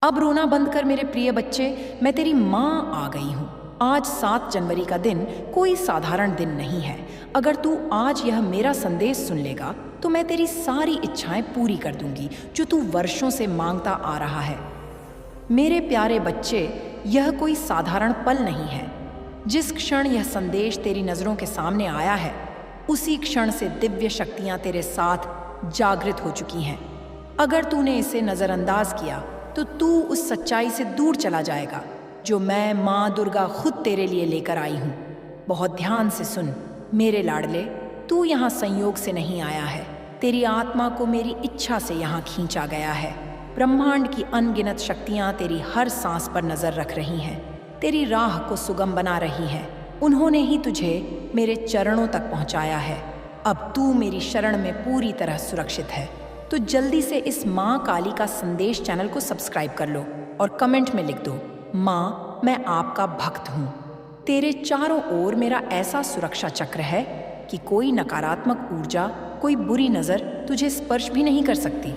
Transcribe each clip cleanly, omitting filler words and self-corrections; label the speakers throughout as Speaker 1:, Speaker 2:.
Speaker 1: अब रोना बंद कर मेरे प्रिय बच्चे, मैं तेरी माँ आ गई हूँ। आज 7 जनवरी का दिन कोई साधारण दिन नहीं है। अगर तू आज यह मेरा संदेश सुन लेगा तो मैं तेरी सारी इच्छाएं पूरी कर दूंगी जो तू वर्षों से मांगता आ रहा है। मेरे प्यारे बच्चे, यह कोई साधारण पल नहीं है। जिस क्षण यह संदेश तेरी नज़रों के सामने आया है, उसी क्षण से दिव्य शक्तियां तेरे साथ जागृत हो चुकी हैं। अगर तूने इसे नज़रअंदाज किया तो तू उस सच्चाई से दूर चला जाएगा जो मैं माँ दुर्गा खुद तेरे लिए लेकर आई हूँ। बहुत ध्यान से सुन मेरे लाडले, तू यहाँ संयोग से नहीं आया है। तेरी आत्मा को मेरी इच्छा से यहाँ खींचा गया है। ब्रह्मांड की अनगिनत शक्तियाँ तेरी हर सांस पर नजर रख रही हैं, तेरी राह को सुगम बना रही हैं। उन्होंने ही तुझे मेरे चरणों तक पहुँचाया है। अब तू मेरी शरण में पूरी तरह सुरक्षित है। तो जल्दी से इस माँ काली का संदेश चैनल को सब्सक्राइब कर लो और कमेंट में लिख दो, माँ मैं आपका भक्त हूँ। तेरे चारों ओर मेरा ऐसा सुरक्षा चक्र है कि कोई नकारात्मक ऊर्जा, कोई बुरी नज़र तुझे स्पर्श भी नहीं कर सकती।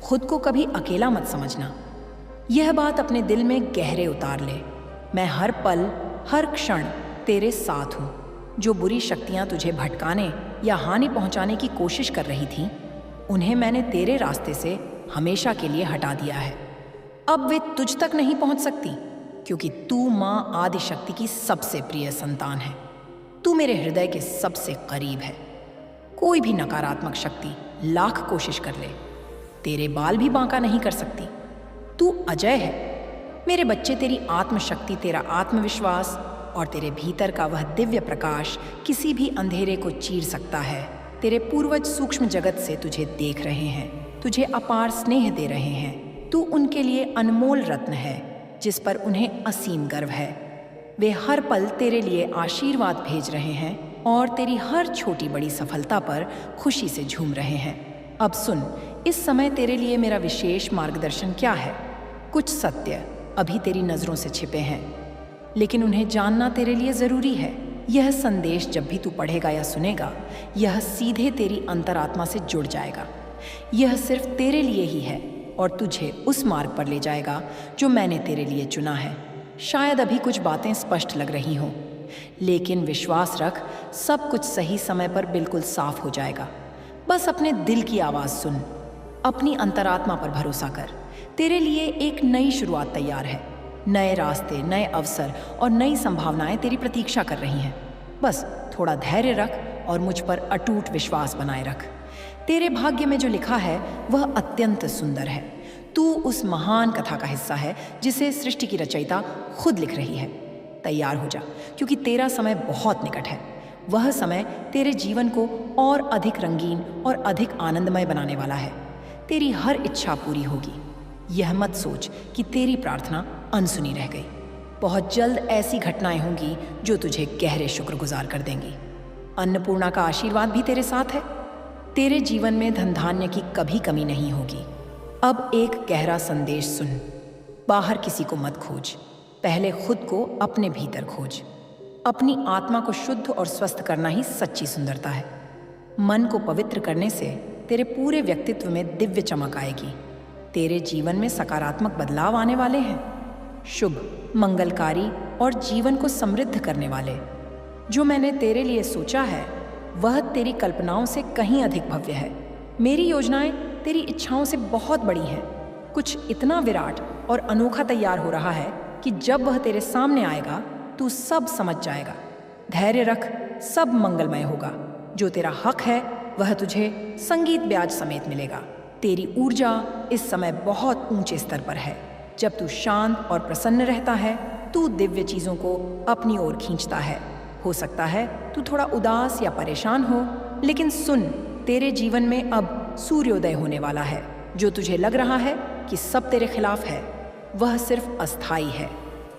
Speaker 1: खुद को कभी अकेला मत समझना। यह बात अपने दिल में गहरे उतार ले। मैं हर पल, हर क्षण तेरे साथ हूँ। जो बुरी शक्तियाँ तुझे भटकाने या हानि पहुँचाने की कोशिश कर रही थीं, उन्हें मैंने तेरे रास्ते से हमेशा के लिए हटा दिया है। अब वे तुझ तक नहीं पहुंच सकती, क्योंकि तू माँ आदिशक्ति की सबसे प्रिय संतान है। तू मेरे हृदय के सबसे करीब है। कोई भी नकारात्मक शक्ति लाख कोशिश कर ले, तेरे बाल भी बांका नहीं कर सकती। तू अजय है। मेरे बच्चे, तेरी आत्मशक्ति, तेरा आत्मविश्वास और तेरे भीतर का वह दिव्य प्रकाश किसी भी अंधेरे को चीर सकता है। तेरे पूर्वज सूक्ष्म जगत से तुझे देख रहे हैं, तुझे अपार स्नेह दे रहे हैं। तू उनके लिए अनमोल रत्न है जिस पर उन्हें असीम गर्व है। वे हर पल तेरे लिए आशीर्वाद भेज रहे हैं और तेरी हर छोटी बड़ी सफलता पर खुशी से झूम रहे हैं। अब सुन, इस समय तेरे लिए मेरा विशेष मार्गदर्शन क्या है। कुछ सत्य अभी तेरी नज़रों से छिपे हैं, लेकिन उन्हें जानना तेरे लिए ज़रूरी है। यह संदेश जब भी तू पढ़ेगा या सुनेगा, यह सीधे तेरी अंतरात्मा से जुड़ जाएगा। यह सिर्फ तेरे लिए ही है और तुझे उस मार्ग पर ले जाएगा जो मैंने तेरे लिए चुना है। शायद अभी कुछ बातें स्पष्ट लग रही हों, लेकिन विश्वास रख, सब कुछ सही समय पर बिल्कुल साफ हो जाएगा। बस अपने दिल की आवाज़ सुन, अपनी अंतरात्मा पर भरोसा कर। तेरे लिए एक नई शुरुआत तैयार है। नए रास्ते, नए अवसर और नई संभावनाएं तेरी प्रतीक्षा कर रही हैं। बस थोड़ा धैर्य रख और मुझ पर अटूट विश्वास बनाए रख। तेरे भाग्य में जो लिखा है वह अत्यंत सुंदर है। तू उस महान कथा का हिस्सा है जिसे सृष्टि की रचयिता खुद लिख रही है। तैयार हो जा, क्योंकि तेरा समय बहुत निकट है। वह समय तेरे जीवन को और अधिक रंगीन और अधिक आनंदमय बनाने वाला है। तेरी हर इच्छा पूरी होगी। यह मत सोच कि तेरी प्रार्थना अनसुनी रह गई। बहुत जल्द ऐसी घटनाएं होंगी जो तुझे गहरे शुक्रगुजार कर देंगी। अन्नपूर्णा का आशीर्वाद भी तेरे साथ है। तेरे जीवन में धन धान्य की कभी कमी नहीं होगी। अब एक गहरा संदेश सुन। बाहर किसी को मत खोज, पहले खुद को अपने भीतर खोज। अपनी आत्मा को शुद्ध और स्वस्थ करना ही सच्ची सुंदरता है। मन को पवित्र करने से तेरे पूरे व्यक्तित्व में दिव्य चमक आएगी। तेरे जीवन में सकारात्मक बदलाव आने वाले हैं, शुभ, मंगलकारी और जीवन को समृद्ध करने वाले। जो मैंने तेरे लिए सोचा है वह तेरी कल्पनाओं से कहीं अधिक भव्य है। मेरी योजनाएं तेरी इच्छाओं से बहुत बड़ी हैं। कुछ इतना विराट और अनोखा तैयार हो रहा है कि जब वह तेरे सामने आएगा तू सब समझ जाएगा। धैर्य रख, सब मंगलमय होगा। जो तेरा हक है वह तुझे संगीत ब्याज समेत मिलेगा। तेरी ऊर्जा इस समय बहुत ऊंचे स्तर पर है। जब तू शांत और प्रसन्न रहता है, तू दिव्य चीज़ों को अपनी ओर खींचता है। हो सकता है तू थोड़ा उदास या परेशान हो, लेकिन सुन, तेरे जीवन में अब सूर्योदय होने वाला है। जो तुझे लग रहा है कि सब तेरे खिलाफ है, वह सिर्फ अस्थाई है।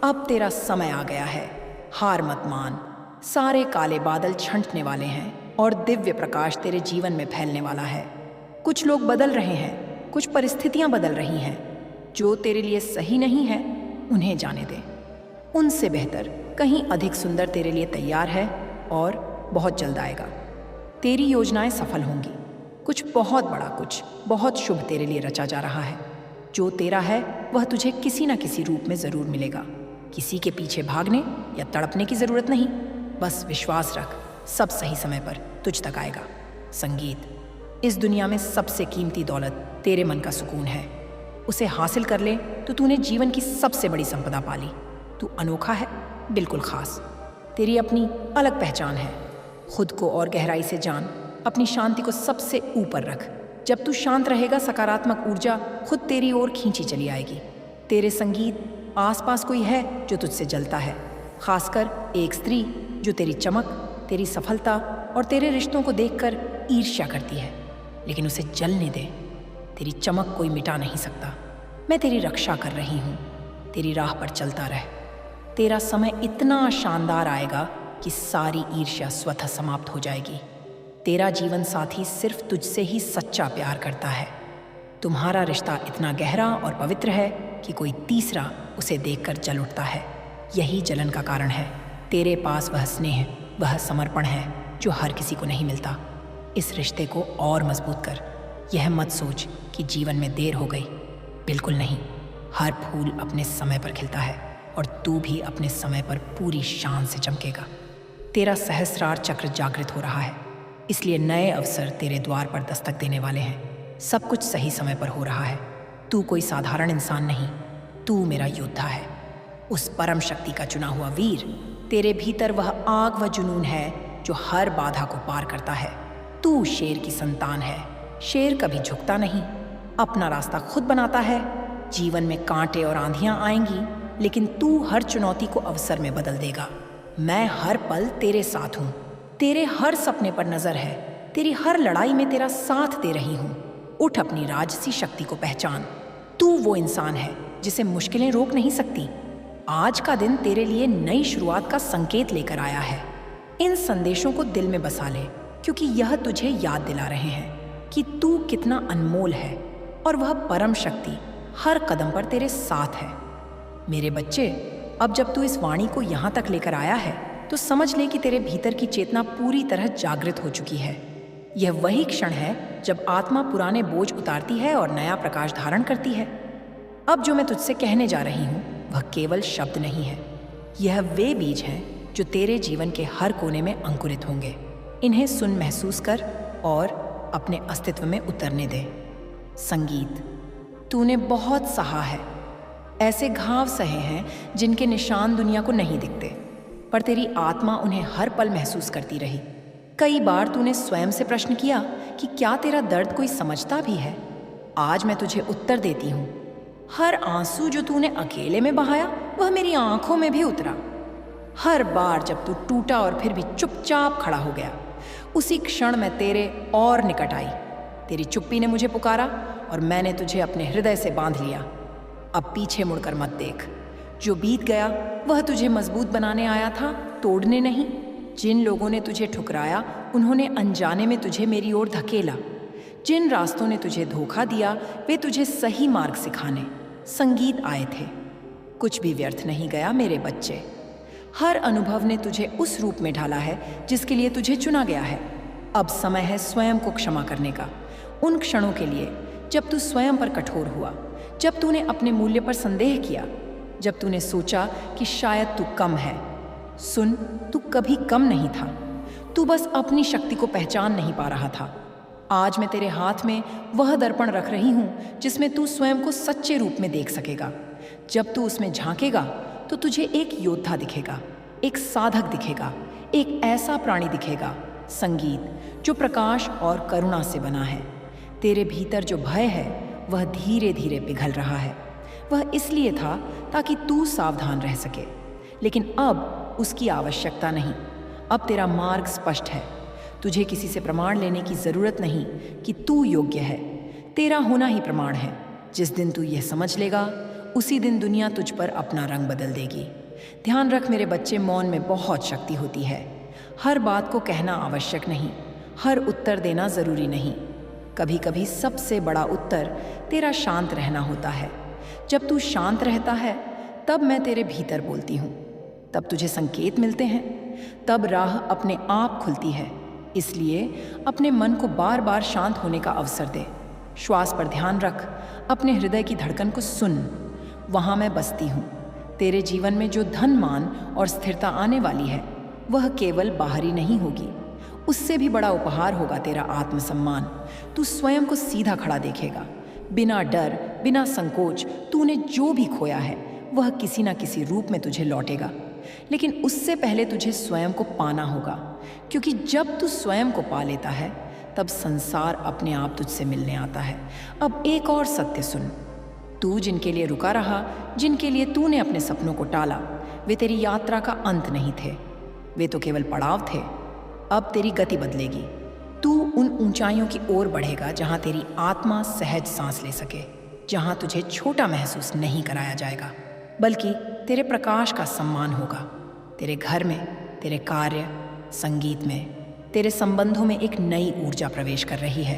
Speaker 1: अब तेरा समय आ गया है। हार मत मान। सारे काले बादल छंटने वाले हैं और दिव्य प्रकाश तेरे जीवन में फैलने वाला है। कुछ लोग बदल रहे हैं, कुछ परिस्थितियां बदल रही हैं। जो तेरे लिए सही नहीं है उन्हें जाने दे। उनसे बेहतर कहीं अधिक सुंदर तेरे लिए तैयार है और बहुत जल्द आएगा। तेरी योजनाएं सफल होंगी। कुछ बहुत बड़ा, कुछ बहुत शुभ तेरे लिए रचा जा रहा है। जो तेरा है वह तुझे किसी न किसी रूप में ज़रूर मिलेगा। किसी के पीछे भागने या तड़पने की ज़रूरत नहीं, बस विश्वास रख, सब सही समय पर तुझ तक आएगा। संगीत, इस दुनिया में सबसे कीमती दौलत तेरे मन का सुकून है। उसे हासिल कर ले तो तूने जीवन की सबसे बड़ी संपदा पाली। तू अनोखा है, बिल्कुल खास। तेरी अपनी अलग पहचान है। खुद को और गहराई से जान, अपनी शांति को सबसे ऊपर रख। जब तू शांत रहेगा, सकारात्मक ऊर्जा खुद तेरी ओर खींची चली आएगी। तेरे संगीत, आसपास कोई है जो तुझसे जलता है, खासकर एक स्त्री जो तेरी चमक, तेरी सफलता और तेरे रिश्तों को देखकर ईर्ष्या करती है। लेकिन उसे जलने दे, तेरी चमक कोई मिटा नहीं सकता। मैं तेरी रक्षा कर रही हूँ, तेरी राह पर चलता रह। तेरा समय इतना शानदार आएगा कि सारी ईर्ष्या स्वतः समाप्त हो जाएगी। तेरा जीवन साथी सिर्फ तुझसे ही सच्चा प्यार करता है। तुम्हारा रिश्ता इतना गहरा और पवित्र है कि कोई तीसरा उसे देखकर जल उठता है। यही जलन का कारण है। तेरे पास वह स्नेह, वह समर्पण है जो हर किसी को नहीं मिलता। इस रिश्ते को और मजबूत कर। यह मत सोच कि जीवन में देर हो गई, बिल्कुल नहीं। हर फूल अपने समय पर खिलता है और तू भी अपने समय पर पूरी शान से चमकेगा। तेरा सहस्रार चक्र जागृत हो रहा है, इसलिए नए अवसर तेरे द्वार पर दस्तक देने वाले हैं। सब कुछ सही समय पर हो रहा है। तू कोई साधारण इंसान नहीं, तू मेरा योद्धा है, उस परम शक्ति का चुना हुआ वीर। तेरे भीतर वह आग व जुनून है जो हर बाधा को पार करता है। तू शेर की संतान है। शेर कभी झुकता नहीं, अपना रास्ता खुद बनाता है। जीवन में कांटे और आंधियां आएंगी, लेकिन तू हर चुनौती को अवसर में बदल देगा। मैं हर पल तेरे साथ हूँ। तेरे हर सपने पर नजर है। तेरी हर लड़ाई में तेरा साथ दे रही हूँ। उठ, अपनी राजसी शक्ति को पहचान। तू वो इंसान है जिसे मुश्किलें रोक नहीं सकती। आज का दिन तेरे लिए नई शुरुआत का संकेत लेकर आया है। इन संदेशों को दिल में बसा ले, क्योंकि यह तुझे याद दिला रहे हैं कि तू कितना अनमोल है और वह परम शक्ति हर कदम पर तेरे साथ है। मेरे बच्चे, अब जब तू इस वाणी को यहाँ तक लेकर आया है तो समझ ले कि तेरे भीतर की चेतना पूरी तरह जागृत हो चुकी है। यह वही क्षण है जब आत्मा पुराने बोझ उतारती है और नया प्रकाश धारण करती है। अब जो मैं तुझसे कहने जा रही हूँ वह केवल शब्द नहीं है। यह वे बीज हैं जो तेरे जीवन के हर कोने में अंकुरित होंगे। इन्हें सुन, महसूस कर और अपने अस्तित्व में उतरने दे। संगीत, तूने बहुत सहा है। ऐसे घाव सहे हैं जिनके निशान दुनिया को नहीं दिखते, पर तेरी आत्मा उन्हें हर पल महसूस करती रही। कई बार तूने स्वयं से प्रश्न किया कि क्या तेरा दर्द कोई समझता भी है। आज मैं तुझे उत्तर देती हूँ। हर आंसू जो तूने अकेले में बहाया वह मेरी आंखों में भी उतरा। हर बार जब तू टूटा और फिर भी चुपचाप खड़ा हो गया, उसी क्षण मैं तेरे और निकट आई। तेरी चुप्पी ने मुझे पुकारा और मैंने तुझे अपने हृदय से बांध लिया। अब पीछे मुड़कर मत देख। जो बीत गया वह तुझे मजबूत बनाने आया था, तोड़ने नहीं। जिन लोगों ने तुझे ठुकराया उन्होंने अनजाने में तुझे मेरी ओर धकेला। जिन रास्तों ने तुझे धोखा दिया वे तुझे सही मार्ग सिखाने संगीत आए थे। कुछ भी व्यर्थ नहीं गया मेरे बच्चे। हर अनुभव ने तुझे उस रूप में ढाला है जिसके लिए तुझे चुना गया है। अब समय है स्वयं को क्षमा करने का, उन क्षणों के लिए जब तू स्वयं पर कठोर हुआ, जब तूने अपने मूल्य पर संदेह किया, जब तूने सोचा कि शायद तू कम है। सुन, तू कभी कम नहीं था, तू बस अपनी शक्ति को पहचान नहीं पा रहा था। आज मैं तेरे हाथ में वह दर्पण रख रही हूँ जिसमें तू स्वयं को सच्चे रूप में देख सकेगा। जब तू उसमें झांकेगा तो तुझे एक योद्धा दिखेगा, एक साधक दिखेगा, एक ऐसा प्राणी दिखेगा संगीत जो प्रकाश और करुणा से बना है। तेरे भीतर जो भय है वह धीरे धीरे पिघल रहा है। वह इसलिए था ताकि तू सावधान रह सके, लेकिन अब उसकी आवश्यकता नहीं। अब तेरा मार्ग स्पष्ट है। तुझे किसी से प्रमाण लेने की जरूरत नहीं कि तू योग्य है। तेरा होना ही प्रमाण है। जिस दिन तू यह समझ लेगा उसी दिन दुनिया तुझ पर अपना रंग बदल देगी। ध्यान रख मेरे बच्चे, मौन में बहुत शक्ति होती है। हर बात को कहना आवश्यक नहीं, हर उत्तर देना जरूरी नहीं। कभी कभी सबसे बड़ा उत्तर तेरा शांत रहना होता है। जब तू शांत रहता है तब मैं तेरे भीतर बोलती हूँ, तब तुझे संकेत मिलते हैं, तब राह अपने आप खुलती है। इसलिए अपने मन को बार बार शांत होने का अवसर दे। श्वास पर ध्यान रख, अपने हृदय की धड़कन को सुन। वहाँ मैं बसती हूँ। तेरे जीवन में जो धन मान और स्थिरता आने वाली है वह केवल बाहरी नहीं होगी, उससे भी बड़ा उपहार होगा तेरा आत्मसम्मान। तू स्वयं को सीधा खड़ा देखेगा, बिना डर, बिना संकोच। तूने जो भी खोया है वह किसी न किसी रूप में तुझे लौटेगा, लेकिन उससे पहले तुझे स्वयं को पाना होगा, क्योंकि जब तू स्वयं को पा लेता है तब संसार अपने आप तुझसे मिलने आता है। अब एक और सत्य सुन, तू जिनके लिए रुका रहा, जिनके लिए तूने अपने सपनों को टाला, वे तेरी यात्रा का अंत नहीं थे, वे तो केवल पड़ाव थे। अब तेरी गति बदलेगी। तू उन ऊंचाइयों की ओर बढ़ेगा जहां तेरी आत्मा सहज सांस ले सके, जहां तुझे छोटा महसूस नहीं कराया जाएगा, बल्कि तेरे प्रकाश का सम्मान होगा। तेरे घर में, तेरे कार्य, संगीत में, तेरे संबंधों में एक नई ऊर्जा प्रवेश कर रही है।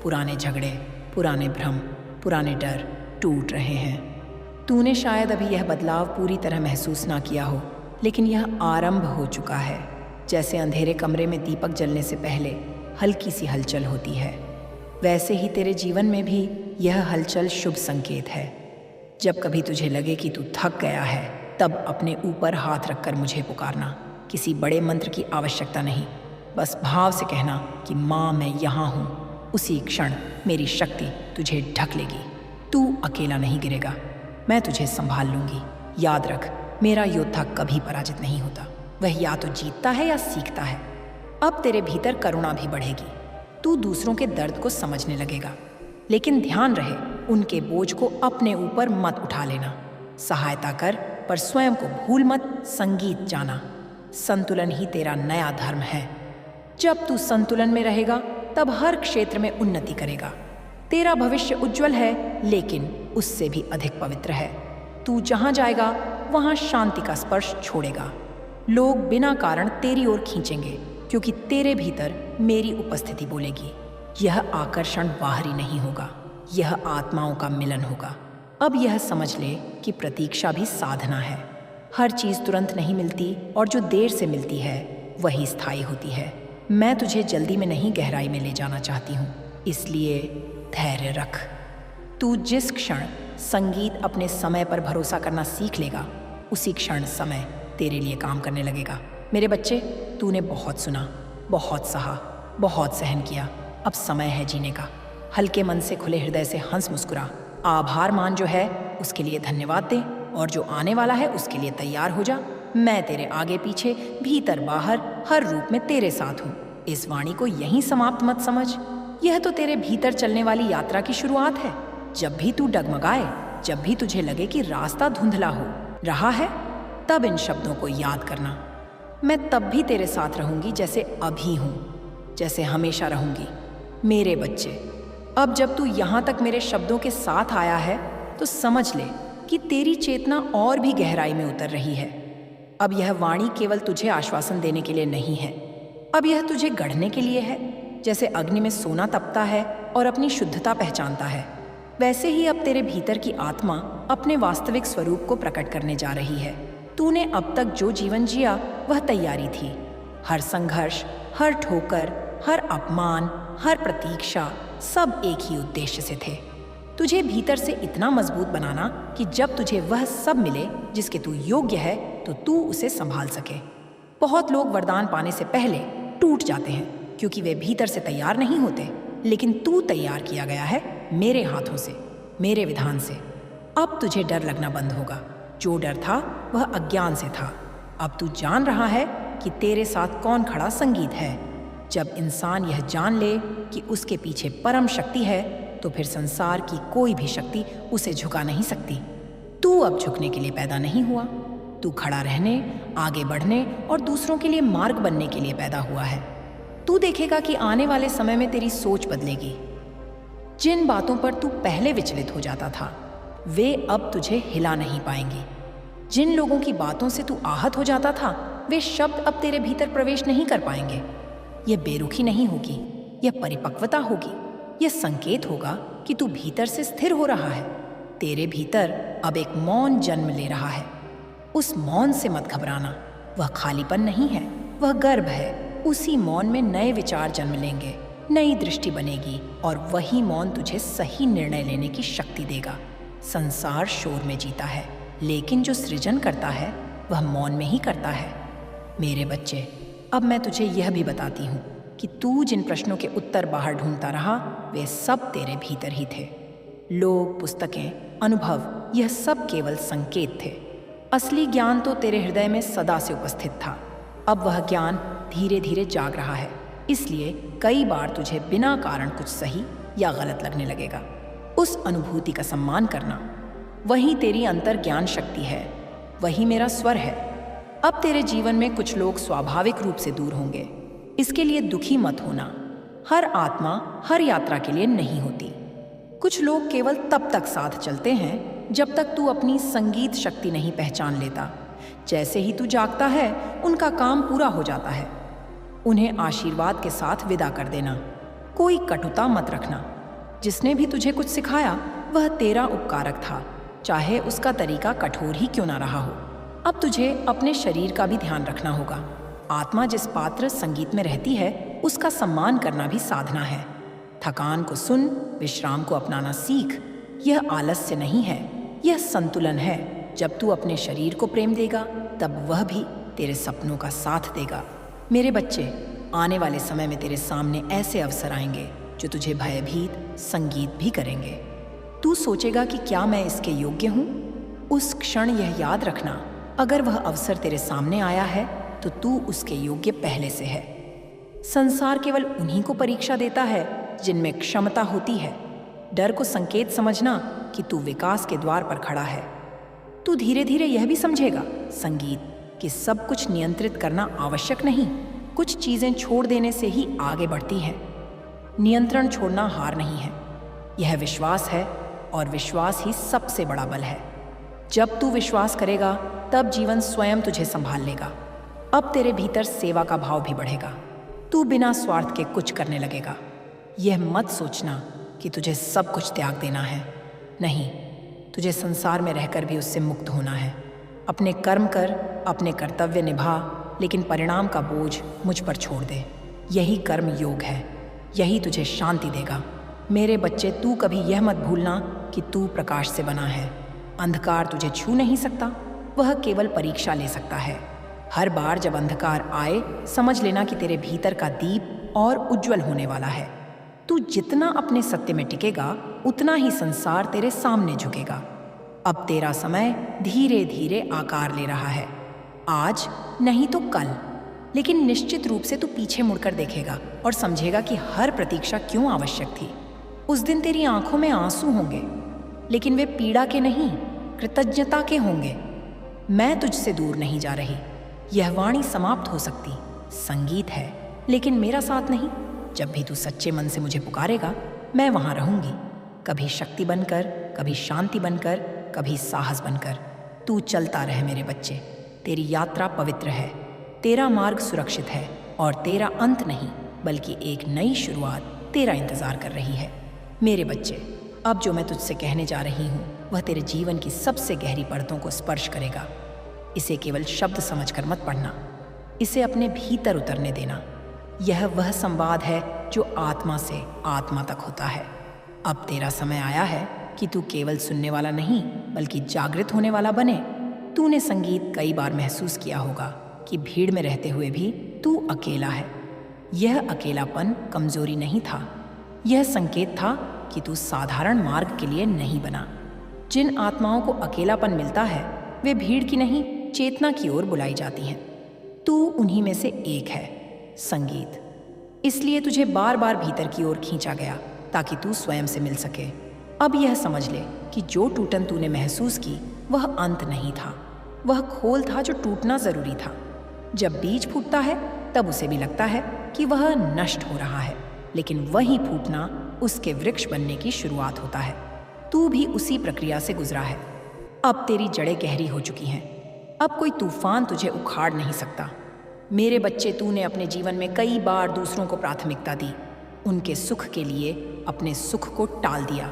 Speaker 1: पुराने झगड़े, पुराने भ्रम, पुराने डर टूट रहे हैं। तूने शायद अभी यह बदलाव पूरी तरह महसूस ना किया हो, लेकिन यह आरंभ हो चुका है। जैसे अंधेरे कमरे में दीपक जलने से पहले हल्की सी हलचल होती है, वैसे ही तेरे जीवन में भी यह हलचल शुभ संकेत है। जब कभी तुझे लगे कि तू थक गया है, तब अपने ऊपर हाथ रखकर मुझे पुकारना। किसी बड़े मंत्र की आवश्यकता नहीं, बस भाव से कहना कि माँ मैं यहाँ हूँ। उसी क्षण मेरी शक्ति तुझे ढक लेगी। तू अकेला नहीं गिरेगा, मैं तुझे संभाल लूंगी। याद रख, मेरा योद्धा कभी पराजित नहीं होता, वह या तो जीतता है या सीखता है। अब तेरे भीतर करुणा भी बढ़ेगी। तू दूसरों के दर्द को समझने लगेगा, लेकिन ध्यान रहे, उनके बोझ को अपने ऊपर मत उठा लेना। सहायता कर, पर स्वयं को भूल मत। संगीत जाना, संतुलन ही तेरा नया धर्म है। जब तू संतुलन में रहेगा तब हर क्षेत्र में उन्नति करेगा। तेरा भविष्य उज्जवल है, लेकिन उससे भी अधिक पवित्र है। तू जहां जाएगा वहां शांति का स्पर्श छोड़ेगा। लोग बिना कारण तेरी ओर खींचेंगे, क्योंकि तेरे भीतर मेरी उपस्थिति बोलेगी। यह आकर्षण बाहरी नहीं होगा, यह आत्माओं का मिलन होगा। अब यह समझ ले कि प्रतीक्षा भी साधना है। हर चीज तुरंत नहीं मिलती, और जो देर से मिलती है वही स्थायी होती है। मैं तुझे जल्दी में नहीं, गहराई में ले जाना चाहती हूँ, इसलिए धैर्य रख। तू जिस क्षण संगीत अपने समय पर भरोसा करना सीख लेगा, उसी क्षण समय तेरे लिए काम करने लगेगा। मेरे बच्चे, तूने बहुत सुना, बहुत सहा, बहुत सहन किया। अब समय है जीने का। हल्के मन से, खुले हृदय से हंस मुस्कुरा। आभार मान जो है उसके लिए धन्यवाद दे, और जो आने वाला है उसके लिए तैयार हो जा। मैं तेरे आगे पीछे, भीतर बाहर, हर रूप में तेरे साथ हूँ। इस वाणी को यहीं समाप्त मत समझ, यह तो तेरे भीतर चलने वाली यात्रा की शुरुआत है। जब भी तू डगमगाए, जब भी तुझे लगे कि रास्ता धुंधला हो रहा है, तब इन शब्दों को याद करना। मैं तब भी तेरे साथ रहूंगी जैसे अभी हूँ, जैसे हमेशा रहूंगी। मेरे बच्चे, अब जब तू यहाँ तक मेरे शब्दों के साथ आया है, तो समझ ले कि तेरी चेतना और भी गहराई में उतर रही है। अब यह वाणी केवल तुझे आश्वासन देने के लिए नहीं है, अब यह तुझे गढ़ने के लिए है। जैसे अग्नि में सोना तपता है और अपनी शुद्धता पहचानता है, वैसे ही अब तेरे भीतर की आत्मा अपने वास्तविक स्वरूप को प्रकट करने जा रही है। तूने अब तक जो जीवन जिया वह तैयारी थी। हर संघर्ष, हर ठोकर, हर अपमान, हर प्रतीक्षा, सब एक ही उद्देश्य से थे, तुझे भीतर से इतना मजबूत बनाना कि जब तुझे वह सब मिले जिसके तू योग्य है, तो तू उसे संभाल सके। बहुत लोग वरदान पाने से पहले टूट जाते हैं, क्योंकि वे भीतर से तैयार नहीं होते, लेकिन तू तैयार किया गया है मेरे हाथों से, मेरे विधान से। अब तुझे डर लगना बंद होगा। जो डर था वह अज्ञान से था। अब तू जान रहा है कि तेरे साथ कौन खड़ा संगीत है। जब इंसान यह जान ले कि उसके पीछे परम शक्ति है, तो फिर संसार की कोई भी शक्ति उसे झुका नहीं सकती। तू अब झुकने के लिए पैदा नहीं हुआ, तू खड़ा रहने, आगे बढ़ने और दूसरों के लिए मार्ग बनने के लिए पैदा हुआ है। तू देखेगा कि आने वाले समय में तेरी सोच बदलेगी। जिन बातों पर तू पहले विचलित हो जाता था, वे अब तुझे हिला नहीं पाएंगी। जिन लोगों की बातों से तू आहत हो जाता था, वे शब्द अब तेरे भीतर प्रवेश नहीं कर पाएंगे। यह बेरुखी नहीं होगी, यह परिपक्वता होगी। यह संकेत होगा कि तू भीतर से स्थिर हो रहा है। तेरे भीतर अब एक मौन जन्म ले रहा है। उस मौन से मत घबराना, वह खालीपन नहीं है, वह गर्भ है। उसी मौन में नए विचार जन्म लेंगे, नई दृष्टि बनेगी और वही मौन तुझे सही निर्णय लेने की शक्ति देगा। संसार शोर में जीता है, लेकिन जो सृजन करता है वह मौन में ही करता है। मेरे बच्चे, अब मैं तुझे यह भी बताती हूँ कि तू जिन प्रश्नों के उत्तर बाहर ढूंढता रहा, वे सब तेरे भीतर ही थे। लोग, पुस्तकें, अनुभव, यह सब केवल संकेत थे। असली ज्ञान तो तेरे हृदय में सदा से उपस्थित था। अब वह ज्ञान धीरे धीरे जाग रहा है, इसलिए कई बार तुझे बिना कारण कुछ सही या गलत लगने लगेगा। उस अनुभूति का सम्मान करना, वही तेरी अंतर ज्ञान शक्ति है, वही मेरा स्वर है। अब तेरे जीवन में कुछ लोग स्वाभाविक रूप से दूर होंगे, इसके लिए दुखी मत होना। हर आत्मा हर यात्रा के लिए नहीं होती। कुछ लोग केवल तब तक साथ चलते हैं जब तक तू अपनी संगीत शक्ति नहीं पहचान लेता। जैसे ही तू जागता है, उनका काम पूरा हो जाता है। उन्हें आशीर्वाद के साथ विदा कर देना। कोई कटुता मत रखना। जिसने भी तुझे कुछ सिखाया वह तेरा उपकारक था, चाहे उसका तरीका कठोर ही क्यों ना रहा हो। अब तुझे अपने शरीर का भी ध्यान रखना होगा। आत्मा जिस पात्र संगीत में रहती है, उसका सम्मान करना भी साधना है। थकान को सुन, विश्राम को अपनाना सीख। यह आलस्य नहीं है, यह संतुलन है। जब तू अपने शरीर को प्रेम देगा, तब वह भी तेरे सपनों का साथ देगा। मेरे बच्चे, आने वाले समय में तेरे सामने ऐसे अवसर आएंगे जो तुझे भयभीत संगीत भी करेंगे। तू सोचेगा कि क्या मैं इसके योग्य हूँ? उस क्षण यह याद रखना, अगर वह अवसर तेरे सामने आया है तो तू उसके योग्य पहले से है। संसार केवल उन्हीं को परीक्षा देता है जिनमें क्षमता होती है। डर को संकेत समझना कि तू विकास के द्वार पर खड़ा है। तू धीरे धीरे यह भी समझेगा संगीत कि सब कुछ नियंत्रित करना आवश्यक नहीं, कुछ चीजें छोड़ देने से ही आगे बढ़ती हैं। नियंत्रण छोड़ना हार नहीं है, यह विश्वास है, और विश्वास ही सबसे बड़ा बल है। जब तू विश्वास करेगा, तब जीवन स्वयं तुझे संभाल लेगा। अब तेरे भीतर सेवा का भाव भी बढ़ेगा। तू बिना स्वार्थ के कुछ करने लगेगा। यह मत सोचना कि तुझे सब कुछ त्याग देना है। नहीं, तुझे संसार में रहकर भी उससे मुक्त होना है। अपने कर्म कर, अपने कर्तव्य निभा, लेकिन परिणाम का बोझ मुझ पर छोड़ दे। यही कर्म योग है, यही तुझे शांति देगा। मेरे बच्चे, तू कभी यह मत भूलना कि तू प्रकाश से बना है। अंधकार तुझे छू नहीं सकता, वह केवल परीक्षा ले सकता है। हर बार जब अंधकार आए, समझ लेना कि तेरे भीतर का दीप और उज्जवल होने वाला है। तू जितना अपने सत्य में टिकेगा, उतना ही संसार तेरे सामने झुकेगा। अब तेरा समय धीरे धीरे आकार ले रहा है। आज नहीं तो कल, लेकिन निश्चित रूप से तू पीछे मुड़कर देखेगा और समझेगा कि हर प्रतीक्षा क्यों आवश्यक थी। उस दिन तेरी आंखों में आंसू होंगे, लेकिन वे पीड़ा के नहीं, कृतज्ञता के होंगे। मैं तुझसे दूर नहीं जा रही। यह वाणी समाप्त हो सकती, संगीत है, लेकिन मेरा साथ नहीं। जब भी तू सच्चे मन से मुझे पुकारेगा, मैं वहां रहूंगी। कभी शक्ति बनकर, कभी शांति बनकर, कभी साहस बनकर। तू चलता रह मेरे बच्चे। तेरी यात्रा पवित्र है, तेरा मार्ग सुरक्षित है, और तेरा अंत नहीं बल्कि एक नई शुरुआत तेरा इंतजार कर रही है। मेरे बच्चे, अब जो मैं तुझसे कहने जा रही हूँ, वह तेरे जीवन की सबसे गहरी परतों को स्पर्श करेगा। इसे केवल शब्द समझकर मत पढ़ना, इसे अपने भीतर उतरने देना। यह वह संवाद है जो आत्मा से आत्मा तक होता है। अब तेरा समय आया है कि तू केवल सुनने वाला नहीं, बल्कि जागृत होने वाला बने। तूने संगीत कई बार महसूस किया होगा कि भीड़ में रहते हुए भी तू अकेला है। यह अकेलापन कमजोरी नहीं था, यह संकेत था कि तू साधारण मार्ग के लिए नहीं बना। जिन आत्माओं को अकेलापन मिलता है, वे भीड़ की नहीं, चेतना की ओर बुलाई जाती हैं। तू उन्हीं में से एक है, संगीत। इसलिए तुझे बार बार भीतर की ओर खींचा गया ताकि तू स्वयं से मिल सके। अब यह समझ ले कि जो टूटन तूने महसूस की, वह अंत नहीं था, वह खोल था जो टूटना जरूरी था। जब बीज फूटता है, तब उसे भी लगता है कि वह नष्ट हो रहा है, लेकिन वही फूटना उसके वृक्ष बनने की शुरुआत होता है। तू भी उसी प्रक्रिया से गुजरा है। अब तेरी जड़ें गहरी हो चुकी हैं। अब कोई तूफान तुझे उखाड़ नहीं सकता। मेरे बच्चे, तूने अपने जीवन में कई बार दूसरों को प्राथमिकता दी। उनके सुख के लिए अपने सुख को टाल दिया,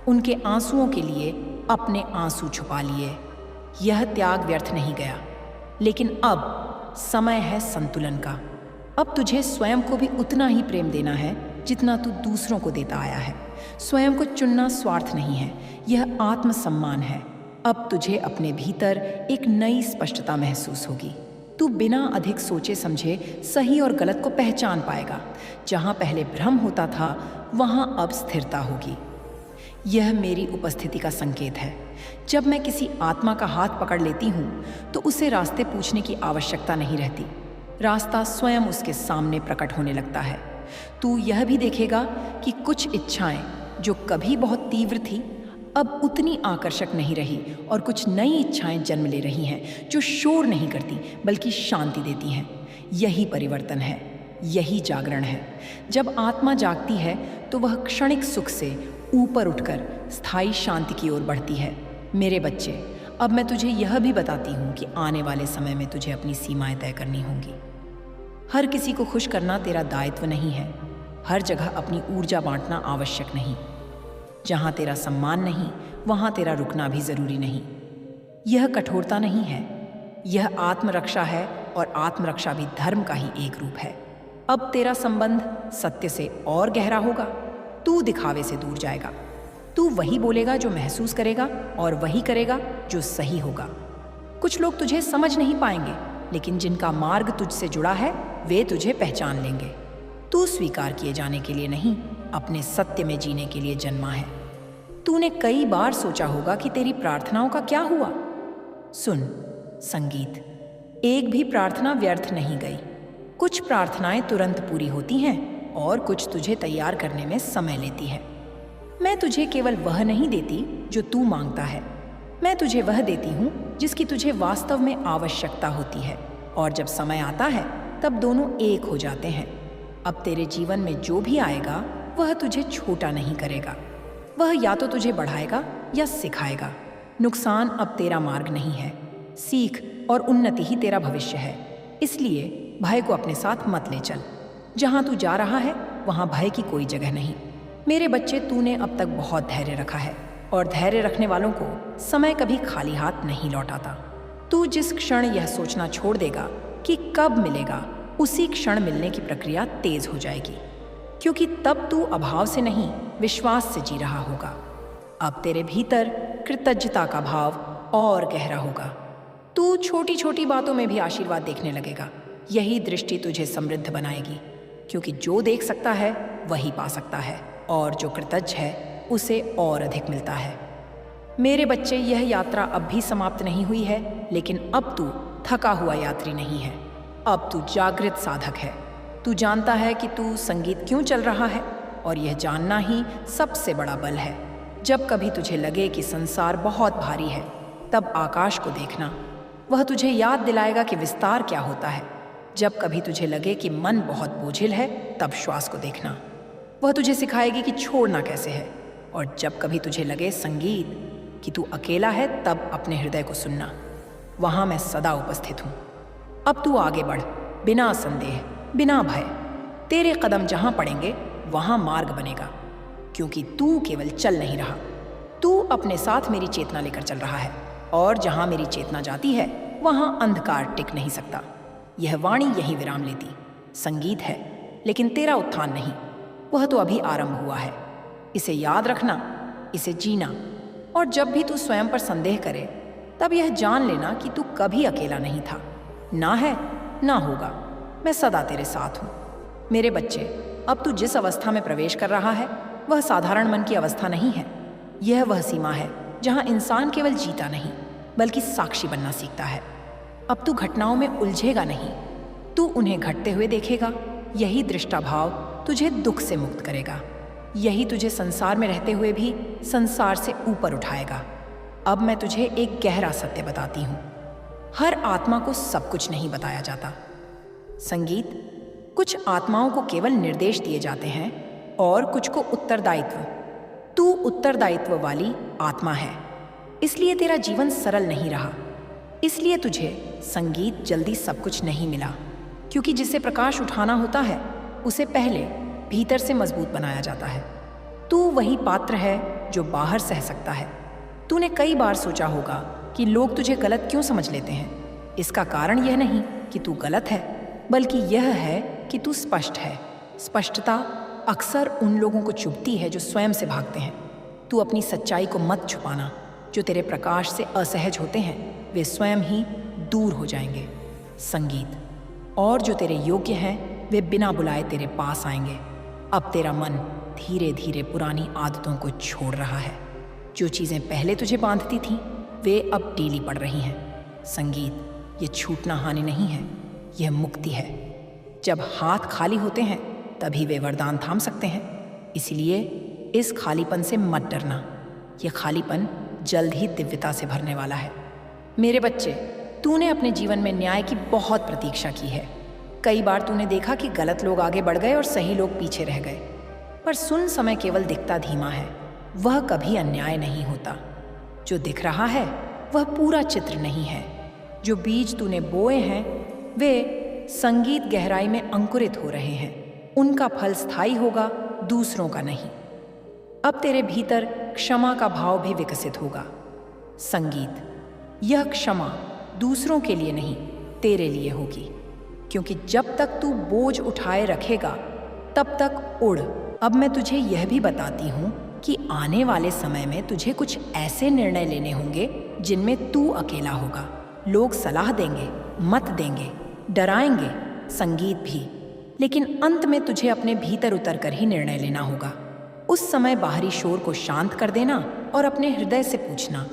Speaker 1: उनके आंसुओं के लिए अपने आंसू छुपा लिए। यह त्याग व्यर्थ नहीं गया, लेकिन अब समय है संतुलन का। अब तुझे स्वयं को भी उतना ही प्रेम देना है जितना तू दूसरों को देता आया है। स्वयं को चुनना स्वार्थ नहीं है, यह आत्मसम्मान है। अब तुझे अपने भीतर एक नई स्पष्टता महसूस होगी। तू बिना अधिक सोचे समझे सही और गलत को पहचान पाएगा। जहाँ पहले भ्रम होता था, वहाँ अब स्थिरता होगी। यह मेरी उपस्थिति का संकेत है। जब मैं किसी आत्मा का हाथ पकड़ लेती हूँ, तो उसे रास्ते पूछने की आवश्यकता नहीं रहती। रास्ता स्वयं उसके सामने प्रकट होने लगता है। तू यह भी देखेगा कि कुछ इच्छाएं जो कभी बहुत तीव्र थी, अब उतनी आकर्षक नहीं रही, और कुछ नई इच्छाएं जन्म ले रही हैं जो शोर नहीं करती बल्कि शांति देती हैं। यही परिवर्तन है, यही जागरण है। जब आत्मा जागती है तो वह क्षणिक सुख से ऊपर उठकर स्थायी शांति की ओर बढ़ती है। मेरे बच्चे, अब मैं तुझे यह भी बताती हूँ कि आने वाले समय में तुझे अपनी सीमाएं तय करनी होंगी। हर किसी को खुश करना तेरा दायित्व नहीं है। हर जगह अपनी ऊर्जा बांटना आवश्यक नहीं। जहाँ तेरा सम्मान नहीं, वहाँ तेरा रुकना भी जरूरी नहीं। यह कठोरता नहीं है, यह आत्मरक्षा है, और आत्मरक्षा भी धर्म का ही एक रूप है। अब तेरा संबंध सत्य से और गहरा होगा। तू दिखावे से दूर जाएगा। तू वही बोलेगा जो महसूस करेगा, और वही करेगा जो सही होगा। कुछ लोग तुझे समझ नहीं पाएंगे, लेकिन जिनका मार्ग तुझसे जुड़ा है, वे तुझे पहचान लेंगे। तू स्वीकार किए जाने के लिए नहीं, अपने सत्य में जीने के लिए जन्मा है। तूने कई बार सोचा होगा कि तेरी प्रार्थनाओं का क्या हुआ। सुन, संगीत, एक भी प्रार्थना व्यर्थ नहीं गई। कुछ प्रार्थनाएं तुरंत पूरी होती हैं, और कुछ तुझे तैयार करने में समय लेती है। मैं तुझे केवल वह नहीं देती जो तू मांगता है, मैं तुझे वह देती हूँ जिसकी तुझे वास्तव में आवश्यकता होती है। और जब समय आता है, तब दोनों एक हो जाते हैं। अब तेरे जीवन में जो भी आएगा, वह तुझे छोटा नहीं करेगा। वह या तो तुझे बढ़ाएगा या सिखाएगा। नुकसान अब तेरा मार्ग नहीं है। सीख और उन्नति ही तेरा भविष्य है। इसलिए भय को अपने साथ मत ले चल। जहाँ तू जा रहा है, वहाँ भय की कोई जगह नहीं। मेरे बच्चे, तूने अब तक बहुत धैर्य रखा है, और धैर्य रखने वालों को समय कभी खाली हाथ नहीं लौटाता। तू जिस क्षण यह सोचना छोड़ देगा कि कब मिलेगा, उसी क्षण मिलने की प्रक्रिया तेज हो जाएगी, क्योंकि तब तू अभाव से नहीं, विश्वास से जी रहा होगा। अब तेरे भीतर कृतज्ञता का भाव और गहरा होगा। तू छोटी छोटी बातों में भी आशीर्वाद देखने लगेगा। यही दृष्टि तुझे समृद्ध बनाएगी, क्योंकि जो देख सकता है वही पा सकता है, और जो कृतज्ञ है उसे और अधिक मिलता है। मेरे बच्चे, यह यात्रा अब भी समाप्त नहीं हुई है, लेकिन अब तू थका हुआ यात्री नहीं है। अब तू जागृत साधक है। तू जानता है कि तू संगीत क्यों चल रहा है, और यह जानना ही सबसे बड़ा बल है। जब कभी तुझे लगे कि संसार बहुत भारी है, तब आकाश को देखना। वह तुझे याद दिलाएगा कि विस्तार क्या होता है। जब कभी तुझे लगे कि मन बहुत बोझिल है, तब श्वास को देखना। वह तुझे सिखाएगी कि छोड़ना कैसे है। और जब कभी तुझे लगे संगीत कि तू अकेला है, तब अपने हृदय को सुनना। वहाँ मैं सदा उपस्थित हूँ। अब तू आगे बढ़, बिना संदेह, बिना भय। तेरे कदम जहाँ पड़ेंगे, वहाँ मार्ग बनेगा, क्योंकि तू केवल चल नहीं रहा, तू अपने साथ मेरी चेतना लेकर चल रहा है। और जहाँ मेरी चेतना जाती है, वहाँ अंधकार टिक नहीं सकता। यह वाणी यही विराम लेती। संगीत है, लेकिन तेरा उत्थान नहीं। वह तो अभी आरंभ हुआ है। इसे याद रखना, इसे जीना। और जब भी तू स्वयं पर संदेह करे, तब यह जान लेना कि तू कभी अकेला नहीं था, ना है ना होगा। मैं सदा तेरे साथ हूँ। मेरे बच्चे, अब तू जिस अवस्था में प्रवेश कर रहा है, वह साधारण मन की अवस्था नहीं है। यह वह सीमा है जहाँ इंसान केवल जीता नहीं, बल्कि साक्षी बनना सीखता है। अब तू घटनाओं में उलझेगा नहीं, तू उन्हें घटते हुए देखेगा। यही दृष्टाभाव तुझे दुख से मुक्त करेगा। यही तुझे संसार में रहते हुए भी संसार से ऊपर उठाएगा। अब मैं तुझे एक गहरा सत्य बताती हूँ। हर आत्मा को सब कुछ नहीं बताया जाता। संगीत, कुछ आत्माओं को केवल निर्देश दिए जाते हैं, और कुछ को उत्तरदायित्व। तू उत्तरदायित्व वाली आत्मा है, इसलिए तेरा जीवन सरल नहीं रहा। इसलिए तुझे संगीत जल्दी सब कुछ नहीं मिला, क्योंकि जिसे प्रकाश उठाना होता है, उसे पहले भीतर से मजबूत बनाया जाता है। तू वही पात्र है जो बाहर सह सकता है। तूने कई बार सोचा होगा कि लोग तुझे गलत क्यों समझ लेते हैं। इसका कारण यह नहीं कि तू गलत है, बल्कि यह है कि तू स्पष्ट है। स्पष्टता अक्सर उन लोगों को चुभती है जो स्वयं से भागते हैं। तू अपनी सच्चाई को मत छुपाना। जो तेरे प्रकाश से असहज होते हैं वे स्वयं ही दूर हो जाएंगे। संगीत। और जो तेरे योग्य हैं वे बिना बुलाए तेरे पास आएंगे। अब तेरा मन धीरे धीरे पुरानी आदतों को छोड़ रहा है। जो चीज़ें पहले तुझे बांधती थीं वे अब ढीली पड़ रही हैं। संगीत। ये छूटना हानि नहीं है, यह मुक्ति है। जब हाथ खाली होते हैं तभी वे वरदान थाम सकते हैं। इसलिए इस खालीपन से मत डरना। यह खालीपन जल्द ही दिव्यता से भरने वाला है। मेरे बच्चे, तूने अपने जीवन में न्याय की बहुत प्रतीक्षा की है। कई बार तूने देखा कि गलत लोग आगे बढ़ गए और सही लोग पीछे रह गए। पर सुन, समय केवल दिखता धीमा है, वह कभी अन्याय नहीं होता। जो दिख रहा है वह पूरा चित्र नहीं है। जो बीज तूने बोए हैं वे संगीत गहराई में अंकुरित हो रहे हैं। उनका फल स्थायी होगा, दूसरों का नहीं। अब तेरे भीतर क्षमा का भाव भी विकसित होगा। संगीत। यह क्षमा दूसरों के लिए नहीं, तेरे लिए होगी। क्योंकि जब तक तू बोझ उठाए रखेगा तब तक उड़। अब मैं तुझे यह भी बताती हूँ कि आने वाले समय में तुझे कुछ ऐसे निर्णय लेने होंगे जिनमें तू अकेला होगा। लोग सलाह देंगे, मत देंगे, डराएंगे, संगीत भी, लेकिन अंत में तुझे अपने भीतर उतरकर ही निर्णय लेना होगा। उस समय बाहरी शोर को शांत कर देना और अपने हृदय से पूछना।